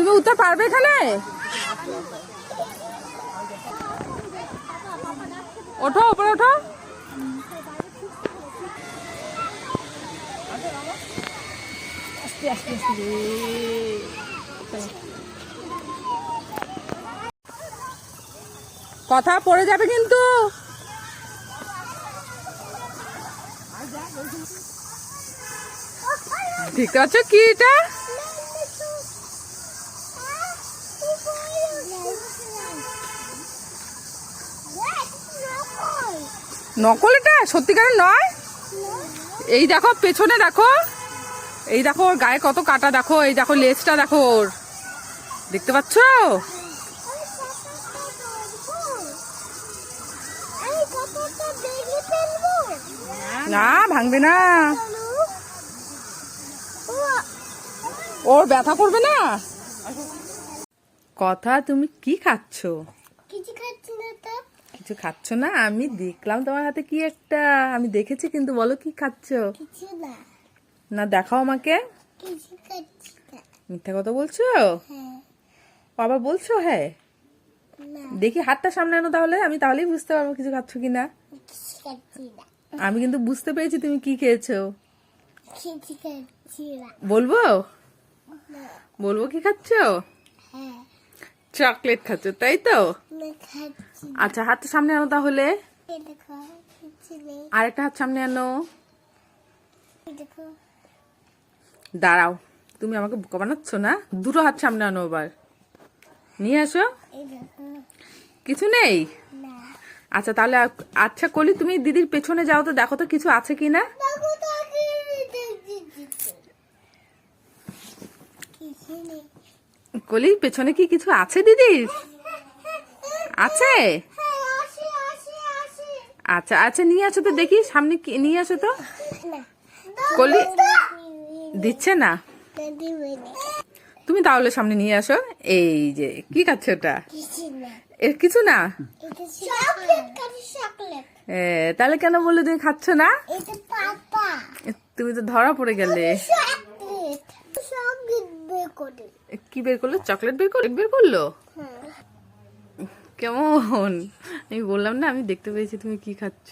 তুমি উঠতে পারবে এখানে? ওঠো, উপরে ওঠো। কথা পড়ে যাবে কিন্তু। দেখতে পাচ্ছ কি এটা? নকল, এটা সত্যিকারের নয়। এই দেখো পেছনে দেখো, এই দেখো ওর গায়ে কত কাটা দেখো, এই দেখো লেজটা দেখো ওর, দেখতে পাচ্ছ? না ভাঙবে না, ওর ব্যথা করবে না। কথা, তুমি কি খাচ্ছ? কিছু খাচ্ছ না? আমি দেখলাম তোমার হাতে কি একটা, আমি দেখেছি কিন্তু। বলো কি খাচ্ছ? না দেখাও আমাকে। মিথ্যা কথা বলছো? আবার বলছো হ্যাঁ? দেখি হাতটা সামনে আনো তাহলে, আমি তাহলেই বুঝতে পারবো কিছু খাচ্ছ কিনা। আমি কিন্তু বুঝতে পেরেছি তুমি কি খেয়েছো। বলবো? বলবো কি খাচ্ছ? চকলেট খাচ্ছ তাই তো? আচ্ছা হাতটা সামনে আনো তাহলে, আরেকটা হাত সামনে আনো। দাঁড়াও, তুমি আমাকে বোকা বানাচ্ছ না। দুটো হাত সামনে আনো, এবার নিয়ে আসো। কিছু নেই? আচ্ছা তাহলে, আচ্ছা কলি তুমি দিদির পেছনে যাও তো, দেখো তো কিছু আছে কিনা। কলি পেছনে কি কিছু আছে দিদির? আছে? আচ্ছা আচ্ছা নিয়ে আসো তো দেখি, সামনে নিয়ে আসো তো। কলি দিচ্ছে না, তুমি তাহলে সামনে নিয়ে আসো। এই যে কি খাচ্ছ ওটা? এর কিছু না। তাহলে কেন বললে তুমি খাচ্ছ না? তুমি তো ধরা পড়ে গেলে। কি বের করলো? চকলেট বের করলো। কেমন? আমি বললাম না, আমি দেখতে পেয়েছি তুমি কি খাচ্ছ।